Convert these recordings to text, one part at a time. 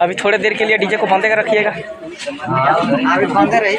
अभी थोड़ी देर के लिए डीजे को बंद कर रखिएगा। अभी बंद रही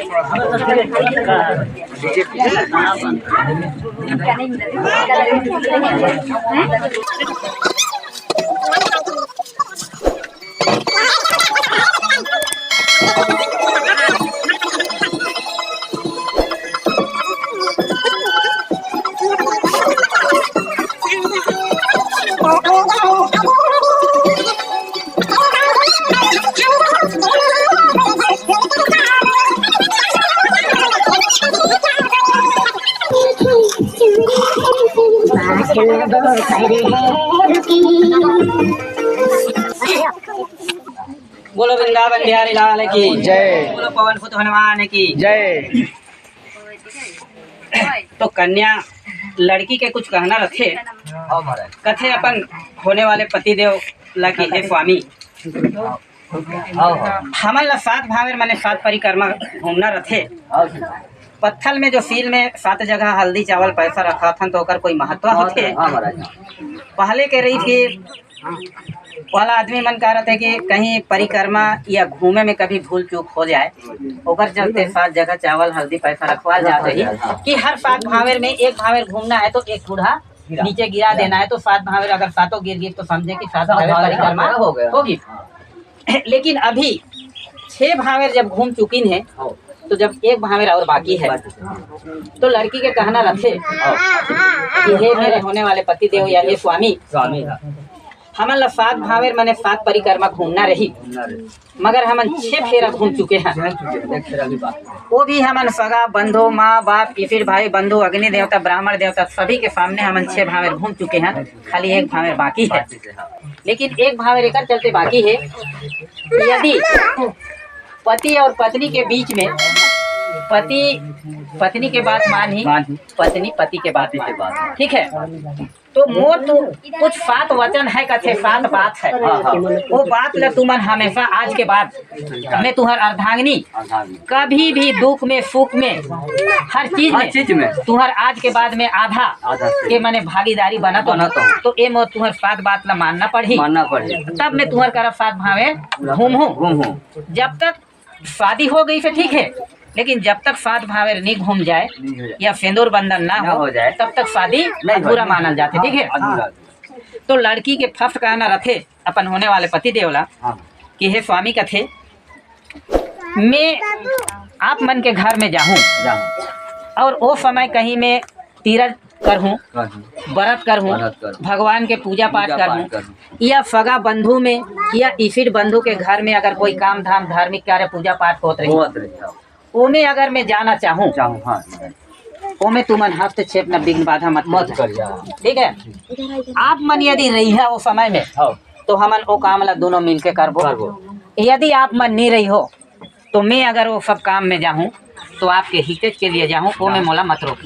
बोलो वृंदावन बिहारी लाल की जय। बोलो पवन सुत हनुमान की जय। तो कन्या लड़की के कुछ कहना रखे कथे अपन होने वाले पति देव लगे हे स्वामी हमन ला 7 भावेर माने 7 परिक्रमा घूमना रथे। पत्थल में जो सील में 7 जगह हल्दी चावल पैसा रखा था तो ओकर कोई महत्व होते। पहले के रही थी पहला आदमी मन कह रहे थे कि कहीं परिक्रमा या घूमे में कभी भूल चूक हो जाए ओकर चलते 7 जगह चावल हल्दी पैसा रखवा जाते ही कि हर 7 भावेर में एक भावेर घूमना है तो एक बूढ़ा नीचे गिरा देना है तो 7 भावेर अगर 7 गिर गई तो समझे कि 7 भावेर परिक्रमा होगी। लेकिन अभी 6 भावेर जब घूम चुकी है तो जब एक भावेर और बाकी है तो लड़की के कहना रखे कि हे मेरे होने वाले पति देव या हे स्वामी हमन ला 7 भावेर माने 7 परिक्रमा घूमना रही मगर हमन 6 फेरा घूम चुके हैं। वो भी हमन सगा बंधु माँ बाप की फिर भाई बंधु अग्नि देवता ब्राह्मण देवता सभी के सामने हमन 6 भावेर घूम चुके हैं। खाली एक भावेर बाकी है। लेकिन एक भावेर एक चलते बाकी है यदि पति और पत्नी के बीच में पति पत्नी के बात मानी पत्नी पति के बात मान ठीक है तो मोर तो कुछ 7 वचन है कथे 7 बात है। वो बात ल तुमन हमेशा आज के बाद मैं तुम्हार अर्धांगिनी कभी भी दुख में सुख में हर चीज में तुम्हार आज के बाद में आधा के माने भागीदारी बना तो ये मोर तुम्हार 7 बात ला मानना पड़ी तब मैं तुम्हार करब 7 भावे घूमूं। जब तक शादी हो गई से ठीक है लेकिन जब तक 7 भावेर नहीं घूम जाए या सिंदूर बंधन ना हो जाए तब तक शादी अधूरा मानल जाते ठीक है। तो लड़की के फर्स्ट कहना रखे अपन होने वाले पति देवला कि हे स्वामी कथे मैं आप मन के घर में जाऊं और वो समय कहीं मैं तीरथ करहूं व्रत करहूं भगवान के पूजा पाठ करहूं या सगा बंधु में या ईशिर बंधु के घर में अगर कोई काम धाम धार्मिक कार्य पूजा पाठ होत रही ओमे अगर मैं जाना चाहूँ ओमे तुमन हस्तक्षेप न विघ्न बाधा मत कर ठीक है। आप मन यदि रही है वो समय में तो हमन वो काम ला दोनों मिलके करबो। यदि आप मन नहीं रही हो तो मैं अगर वो सब काम में जाऊँ तो आपके हित के लिए जाऊँ वो में मोला मत रोक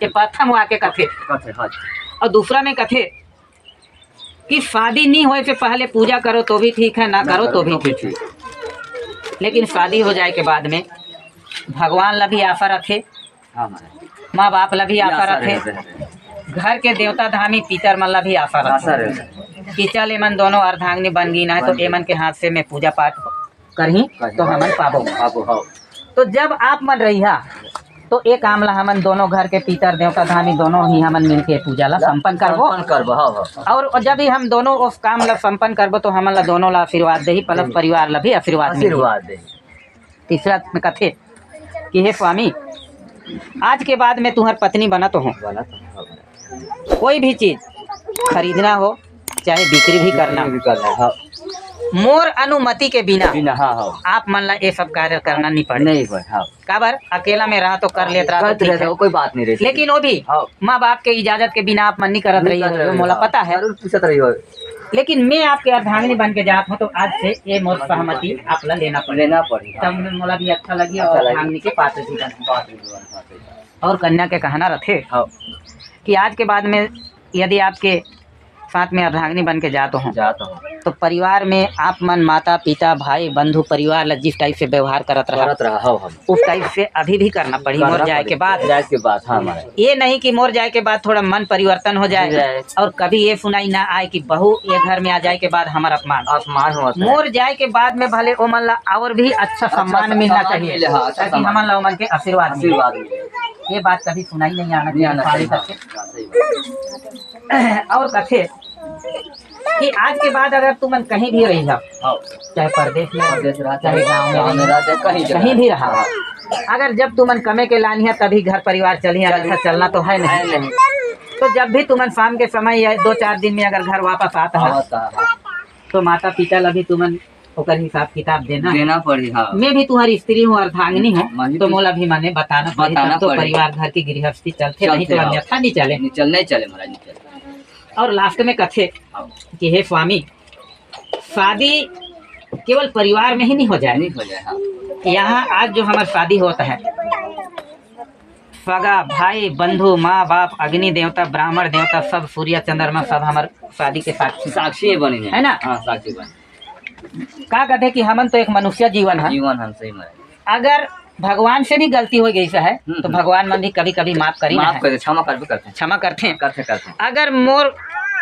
के प्रथम आके कथे और दूसरा में कथे कि शादी नहीं होए से पहले पूजा करो तो भी ठीक है ना करो तो भी ठीक है। लेकिन शादी हो जाए के बाद में भगवान ला भी आशा रखे माँ बाप ला भी आशा रखे घर के देवता धामी पितर मन ला भी आशा रखे कि चल एमन दोनों अर्धांगिनी बन गई ना तो एमन के हाथ से मैं पूजा पाठ करही तो हमन पाबो। तो जब आप मन रहिया तो एक काम ला हमन दोनों घर के पितर देवता धामी दोनों ही हमन मिलके पूजा ला संपन्न करबो और जब ही हम दोनों उस काम ला संपन्न करबो तो हमन ला दोनों ला आशीर्वाद दे प्लस परिवार ला भी आशीर्वाद दे। तीसरा में कथे कि हे स्वामी आज के बाद मैं तुम्हार पत्नी बना तो हूँ कोई भी चीज खरीदना हो चाहे बिक्री भी करना मोर अनुमति के बिना आप मन ला ये सब कार्य करना नहीं पड़े काबर अकेला में रहा तो कर लेता कोई बात नहीं रही। लेकिन वो भी माँ बाप के इजाजत के बिना आप मन नहीं करत रही मोला पता है लेकिन मैं आपके अर्धांगिनी बन के जात हूँ तो आज से ये मोर सहमति आप ला लेना पड़ी तब मोला भी अच्छा लगी और अर्धांगिनी के पास और कन्या के कहना रखे कि आज के बाद में यदि आपके साथ में अर्धांगिनी बन के जाता हूँ तो परिवार में आप मन माता पिता भाई बंधु परिवार ला जिस टाइप से व्यवहार करत रहा हो हम उस टाइप से अभी भी करना पड़ी मोर जाए के बाद। हाँ हमारे ये नहीं कि मोर जाए के बाद थोड़ा मन परिवर्तन हो जाए और कभी ये सुनाई ना आए कि बहू ये घर में आ जाए के बाद हमारा अपमान हो मोर जाए के बाद में भले ओ मन ला और भी अच्छा सम्मान मिलना चाहिए ताकि हमन ला मन के आशीर्वाद ये बात कभी सुनाई नहीं आना चाहिए। और कथे कि आज के बाद अगर तुम कहीं भी रही चाहे परदेश में चाहे गाँव में कहीं भी रहा अगर जब तुमन कमे के लानी है तभी घर परिवार चली अच्छा चलना तो है नहीं। तो जब भी तुमन शाम के समय या 2-4 दिन में अगर घर वापस आता है तो माता पिता ला भी तुमन ओकर हिसाब किताब देना पड़ी। हाँ मैं भी तुम्हारी स्त्री हूँ अर्धांगिनी हूँ तो मोला भी माने बताना तो परिवार घर की गृहस्थी चलते नहीं तो अन्यथा नहीं चले महाराज। और लास्ट में कथे कि हे स्वामी शादी केवल परिवार में ही नहीं हो जाए हाँ। यहाँ आज जो हमारा शादी होता है सगा भाई बंधु माँ बाप अग्नि देवता ब्राह्मण देवता सब सूर्य चंद्रमा सब हमारे शादी के साक्षी बने है ना। हाँ, साक्षी बने का कहते कि हमन तो एक मनुष्य जीवन है हम सही अगर भगवान से भी गलती हो गई है तो भगवान मन भी कभी कभी माफ क्षमा करते हैं। अगर मोर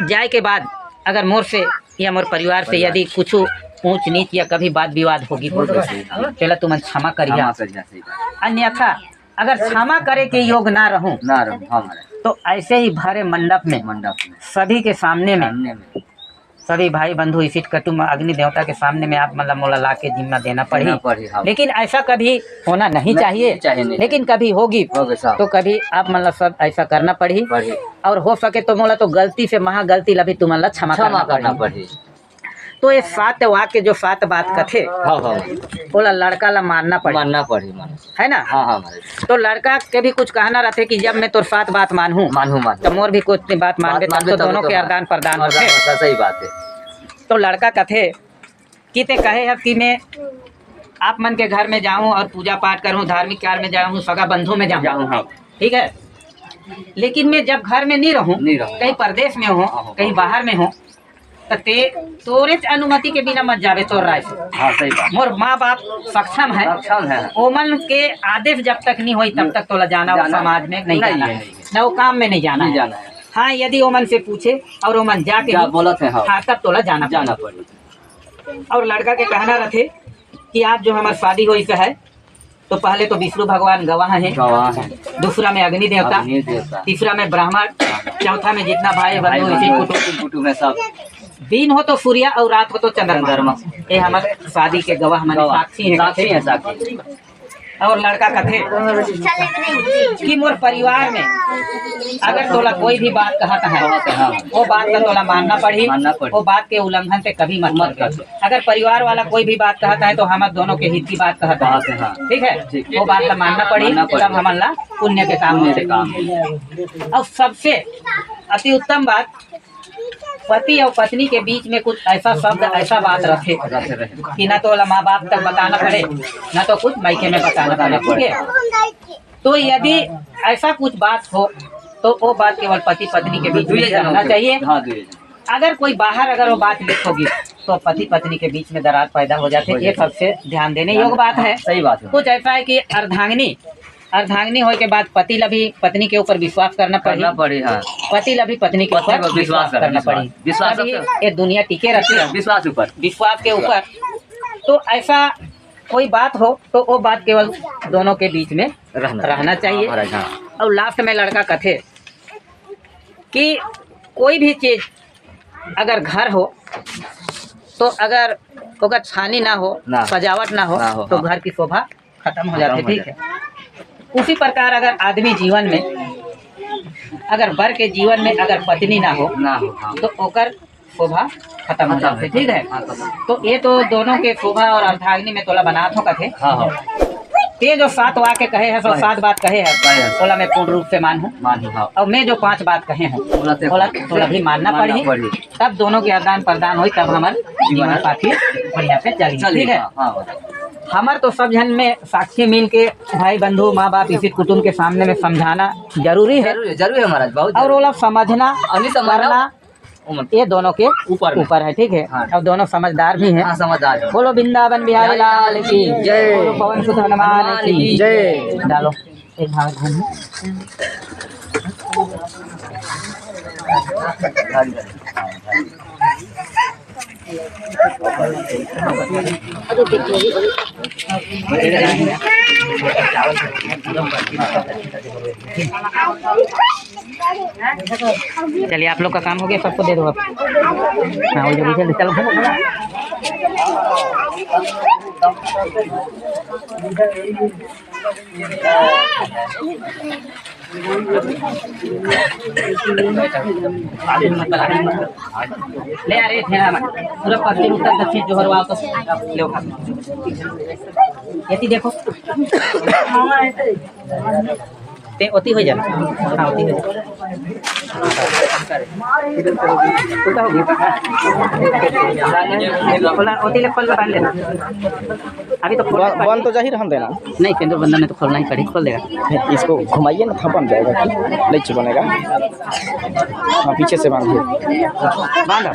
जाए के बाद अगर मोर से या मोर परिवार से यदि कुछ ऊंच नीच या कभी बात विवाद होगी चलो तुम क्षमा करिए। अन्यथा अगर क्षमा करे के योग ना रहूं तो ऐसे ही भरे मंडप में सभी के सामने में सभी भाई बंधु इसी कुटुंब अग्नि देवता के सामने में आप मतलब मोला ला के जिम्मा देना पड़ी। लेकिन ऐसा कभी होना नहीं चाहिए लेकिन कभी होगी तो कभी आप मतलब सब ऐसा करना पड़ी और हो सके तो मोला तो गलती से महा गलती लभी तुम्हारा क्षमा करना पड़ी। तो ये 7 वाक्य जो 7 बात कथे बोला लड़का ला मानना पड़ी है ना। तो लड़का के भी कुछ कहना रहते कि जब मैं तो 7 बात मानूं तो मोर भी कुछ बात मान तो दोनों के आदान प्रदान होते। सही बात है। तो लड़का कथे कि ते कहे है कि मैं आप मन के घर में जाऊं और पूजा पाठ करूं धार्मिक कार्य में जाऊं सगा बंधु में जाऊं ठीक है। लेकिन मैं जब घर में नहीं रहूं कहीं परदेश में हो कहीं बाहर में हो तो तोरे अनुमति के बिना मत जावे तोर राय से। हाँ, सही बात। मोर माँ बाप सक्षम है ओमन के आदेश जब तक नहीं होई तब तक तोला जाना समाज में नहीं जाना है न वो काम में नहीं जाना है। हाँ यदि ओमन से पूछे और ओमन जाके बोलत है हाँ तब तोला जाना पड़ी। और लड़का के कहना रहे कि आप जो हमारी शादी हुई है तो पहले तो विष्णु भगवान गवाह है दूसरा में अग्नि देवता तीसरा में ब्राह्मण चौथा में जितना भाई बंधु कुटुंब है सब दिन हो तो सूर्य और रात हो तो चंद्रमा ये हमारे शादी के गवाह माने साक्षी है। और लड़का कथे कि मोर परिवार में अगर तोला कोई भी बात कहता है वो बात का तोला मानना पड़ी वो बात के उल्लंघन पे कभी मत कर। अगर परिवार वाला कोई भी बात कहता है तो हम दोनों के हित की बात कहता है ठीक है वो बात का मानना पड़ी तब हमारा पुण्य के काम होते। और सबसे अति उत्तम बात पति और पत्नी के बीच में कुछ ऐसा शब्द ऐसा बात रखे कि ना तो माँ बाप तक बताना पड़े ना तो कुछ मायके में बताना पड़े ठीक है। तो यदि ऐसा कुछ बात हो तो वो बात केवल पति पत्नी के बीच में रहना चाहिए। अगर कोई बाहर अगर वो बात लिख होगी तो पति पत्नी के बीच में दरार पैदा हो जाते ये सबसे ध्यान देने योग्य बात है। सही बात है। कुछ ऐसा है कि अर्धांगिनी होने के बाद पति ला भी पत्नी के ऊपर विश्वास करना पड़ी पति ला भी पत्नी के ऊपर विश्वास करना पड़ी। विश्वास ये दुनिया टिके रहती है विश्वास के ऊपर। तो ऐसा कोई बात हो तो वो बात केवल दोनों के बीच में रहना चाहिए। और लास्ट में लड़का कथे कि कोई भी चीज अगर घर हो तो अगर छानी ना हो सजावट ना हो तो घर की शोभा खत्म हो जाती है ठीक है। उसी प्रकार अगर आदमी जीवन में अगर वर के जीवन में अगर पत्नी ना हो तो ओकर शोभा खत्म हो जाते ठीक है। तो ये तो दोनों के शोभा और अर्धाग्नि में तोला बना हो कथे ते जो 7 वाक्य कहे हैं 7 बात कहे हैं तोला मैं पूर्ण रूप से मानूं और मैं जो 5 बात कहे हैं तोला भी मानना पड़ी तब दोनों के आदान प्रदान हो तब हमारे जीवन साथी बढ़िया से चली ठीक है। हमार तो सब जन में साक्षी मिल के भाई बंधु माँ बाप इसी कुटुंब के सामने में समझाना जरूरी है महाराज बहुत और वो लोग समझना करना ये दोनों के ऊपर है, ठीक है। हाँ। और दोनों समझदार भी हैं। हाँ समझदार है। बोलो वृंदावन बिहारी लाल की जय। बोलो पवन सुत हनुमान की जय। डालो एक भाग घूम। चलिए आप लोग का काम हो गया, सबको दे दो आप। हाँ वो जो चलो घूमो घूमो। ले अरे ठेला में पूरा पश्चिम उत्तर दक्षिण जोहर वाव तो ले खा यति देखो ते ओती हो जाना। हाँ ओती हो जाना ओती ले खोल बांध लेना। अभी तो बंद तो जाहिर हम देना नहीं, केंद्र बंधन में तो खोलना ही पड़ेगा। खोल देगा इसको घुमाइए ना, था बन जाएगा कि नहीं बनेगा। हाँ पीछे से बांधिए, बांध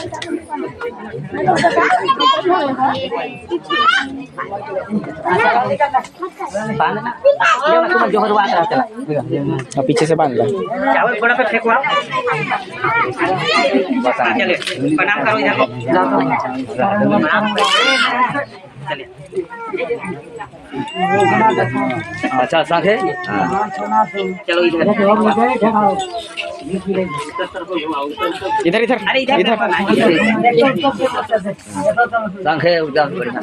बांधना तुम जोहर वात रहा चला। हाँ पीछे से बांध लो। चावल थोड़ा पे फेंको आप। चलिए प्रणाम करो इधर चलिए। अच्छा साथ है। चलो इधर इधर इधर अरे इधर संख है उधर बढ़िया।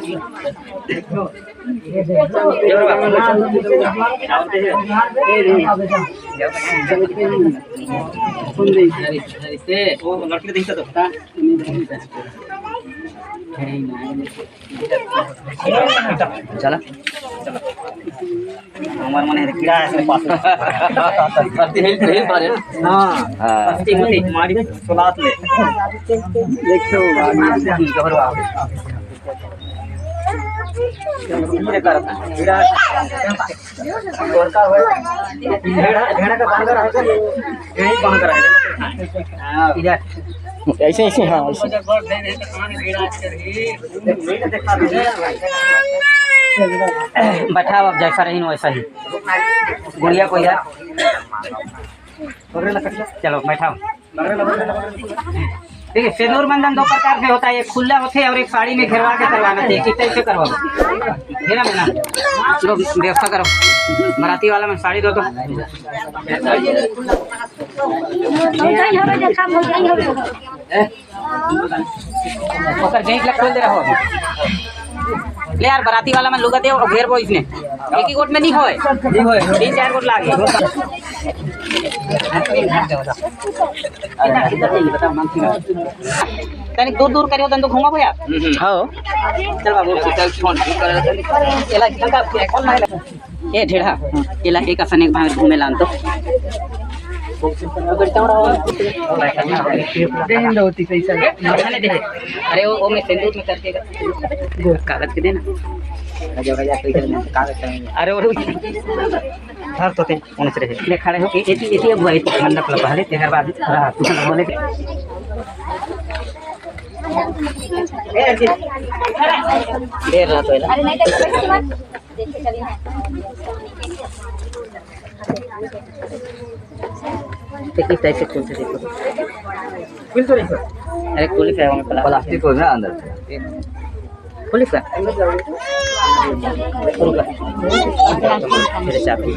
लड़की देखता तो चला हमार मन है कीड़ा है पास करती है पारे। हां हां ठीक होती मारी सुलात ले देखो जोहर वाव ये कर कीड़ा का भेड़ा का बांधर है यही बांधर है। हां इधर ऐसे ऐसे। हाँ ऐसे बैठाओ अब जैसा रही वैसा ही गुड़िया को यार। चलो बैठाओ। देखिए सिंदूर बंधन दो प्रकार से होता है, एक खुला होते है और एक साड़ी में घेरवा के करवाना चाहिए। किस टाइप से करवाओ घेरा में ना। चलो व्यवस्था करो बराती वाला में साड़ी दो तो गेट खोल दे रहा हो। ले यार बराती वाला में लुगा दे और घेर वो इसने एक ही गोट में नहीं होए 3-4 गोट लागे। तनिक दूर दूर करियो तो घुमा भैया। हाँ चल बाबू ए ढेढ़ा एला एक असन एक भाग घूमे लान तो अरे वो मैं सिंदूर में करके कागज के देना। अरे और हर तो ते उन से ले खड़े हो एती एती अब भाई मंडप लगा ले तेहर बाद रहा तू बोले देर रात होइला। अरे नहीं देख के चली किस टाइप से खोल से देखो खुल तो नहीं। अरे खुल के है प्लास्टिक हो ना अंदर खुल का मेरे चाबी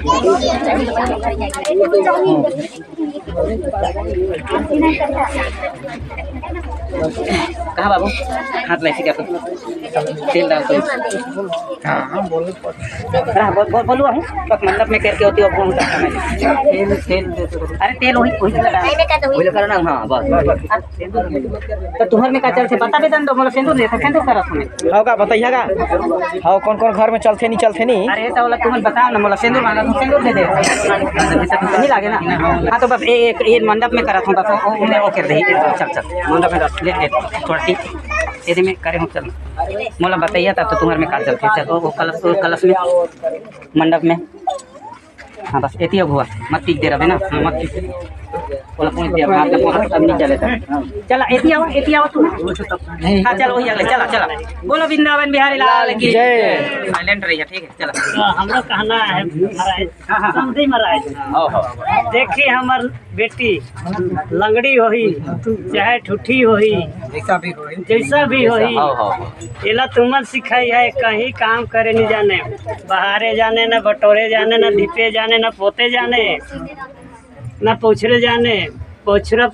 कहाँ बाबू हाथ लैसी क्या तेल डाल तो। हाँ बोलू हूँ मंडप में करके होती है अरे तेल वही करना। हाँ बस तो तुम्हारे में का चलते पता भी दो मतलब सिंदूर देता सिंदूर करा तुम्हें हाँ का बताइएगा। हाँ कौन कौन घर में चलते नहीं। अरे तो बोला तुम्हें बताओ ना बोला सिंदूर मांगा तुम सिंदूर दे दे नहीं लागे ना। हाँ तो बस एक मंडप में करा था बस उन्हें वो कर दे। चल मंडप में ले थोड़ा यदि में करे हूँ चल मोला बताइए तब तो तुम्हारे में का चलते चल वो कलश में मंडप में। हाँ बस एती हुआ मत पीक दे रहा है ना मत बोला पूछ दिया हाथ में फोन अब नहीं चलेगा। चला एती आओ तू। हां चलो वही अगले चला चला। बोलो वृंदावन बिहारी लाल की जय। साइलेंट रहिए ठीक है चला। हमरा कहना है महाराज समझी महाराज देखी हमर बेटी लंगड़ी होही चाहे ठुठी होही जैसा भी होही एला तुमन सिखाई है कहीं काम करे नहीं जाने बाहरे जाने न बटोरे जाने न दीपे जाने न पोते जाने न पोछरे जाने पोछरा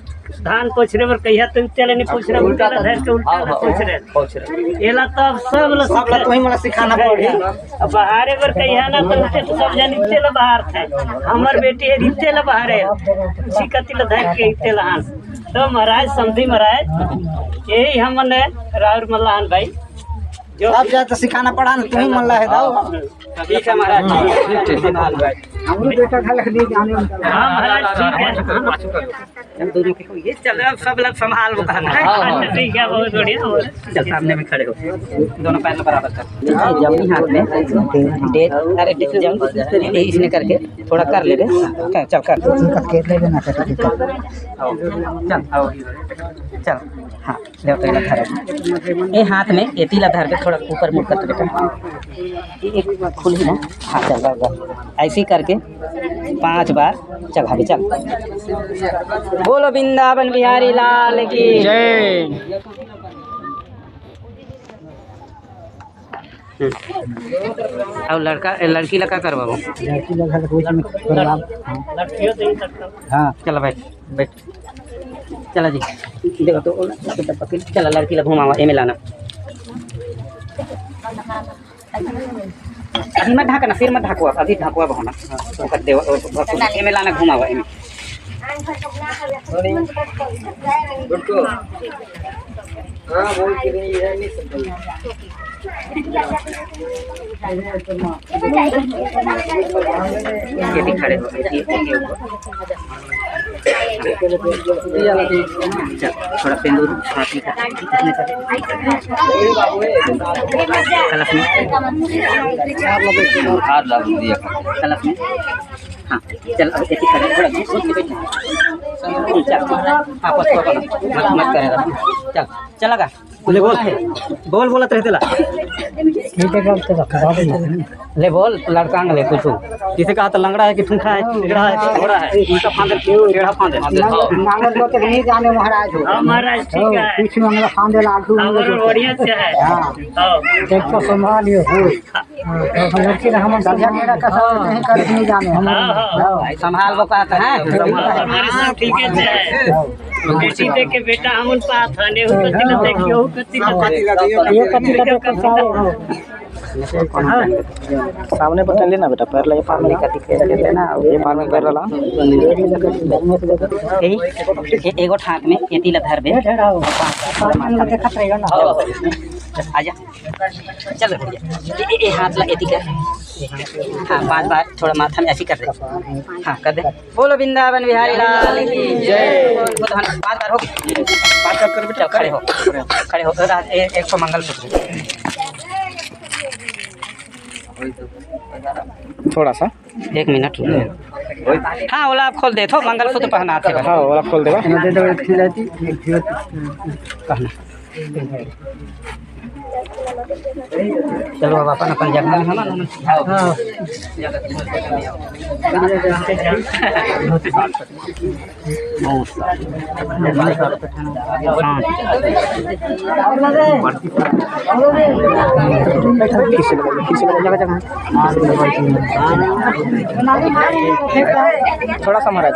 धान पोछरे पर कहिया तुम चले नहीं पोछरे उल्टा धर के उल्टा पोछरे एला तब सब ल सिखा वही मला सिखाना पड़ी। अब बाहरे पर कहिया ना तो सब जन इते बाहर थे हमर बेटी है इते ल बाहरे सिकती ल धर के इते लहान तो महाराज समझी महाराज यही हमने राउर मल्लान भाई जो अब जा तो सिखाना पड़ा ना तुम मल्ला है दाओ। ठीक है महाराज हमरो बेटा खा लख दी जाने हाँ महाराज ठीक है दोनों के ये चल अब सब लोग संभाल वो कहना अच्छा, ठीक है बहुत बढ़िया चल सामने में खड़े हो दोनों पैर बराबर कर जमनी हाथ में डेट अरे जम इसने करके थोड़ा कर ले रे चल कर के ले लेना कर चल आओ चल हाँ ले तो इला धर ये हाथ में एती ला धर के थोड़ा ऊपर मुड़ कर बेटा एक खुली ना हाँ चल ऐसे करके 5 बार चल भाभी चल। बोलो वृंदावन बिहारी लाल की जय। और लड़की लड़का करवाओ लड़की लगा रोज में करवा। लड़कियों दे सकता हां चलो बैठ चला जी देखो तो चला लड़की ला घुमावा एमे लाना अभी मत ढाकना सिर मत ढाकुआ अभी ढाकुआ बहाना ओकर देव एमे लाना घुमावा एमे हां बोल के नहीं इधर नहीं सब ये भी खड़े हो चल थोड़ा पेंदूर हाथी का कितने कलश में हाथ लग दिया कलश में हाँ चल अब एक खड़े थोड़ा घुस के बैठ चल आपस को मत करेगा चल चलेगा ले बोल बोलत रहते ला ले बोल लड़का ले कुछ किसे कहा तो लंगड़ा है कि ठूठा है टेढ़ा है घोड़ा है उल्टा फांदे टेढ़ा फांदे नांगल लोग नहीं जाने महाराज हो। हाँ महाराज ठीक है कुछ में हमरा फांदे लागू हमारा बढ़िया से है हां एक तो संभालियो हो तो लड़की ने हम दर्जा मेरा का सब नहीं कर नहीं जाने हम संभाल वो कहता है हमारे सब ठीक है बेटी देख के बेटा हमन पास है ने हो कति न देखियो कति न ये कति लगे कर सामने बटन लेना बेटा पैर लगे पार में कति के देते ना ये पार में पैर ला यही एगो ठाक में एती ला धर बे देखत रहेगा ना आजा चल ये हाथ ला एती कर हाँ 5 बार थोड़ा माथा में ऐसी कर दे हाँ कर दे बोलो वृंदावन बिहारी लाल की जय 5 बार हो 5 बार कर बेटा खड़े हो एक को मंगल सूत्र थोड़ा सा 1 मिनट हाँ ओला आप खोल दे थो मंगल सूत्र पहना थे हां वाला खोल देगा दे दो एक खिलाती कहना चलो अब अपन जगह में हम सिखाओ थोड़ा सा महाराज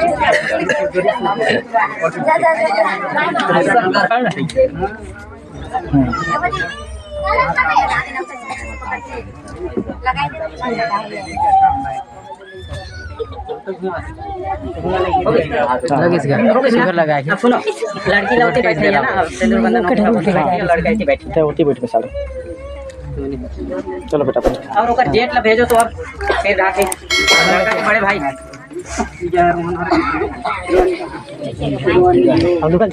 सुनो लड़की लौटी बैठी है ना सिंदूर बंधन लड़का ऐसी बैठी होती बैठ के साले चलो बेटा और ओकर जेट ला भेजो तो अब फिर राखे लड़का के बड़े भाई हम दुकान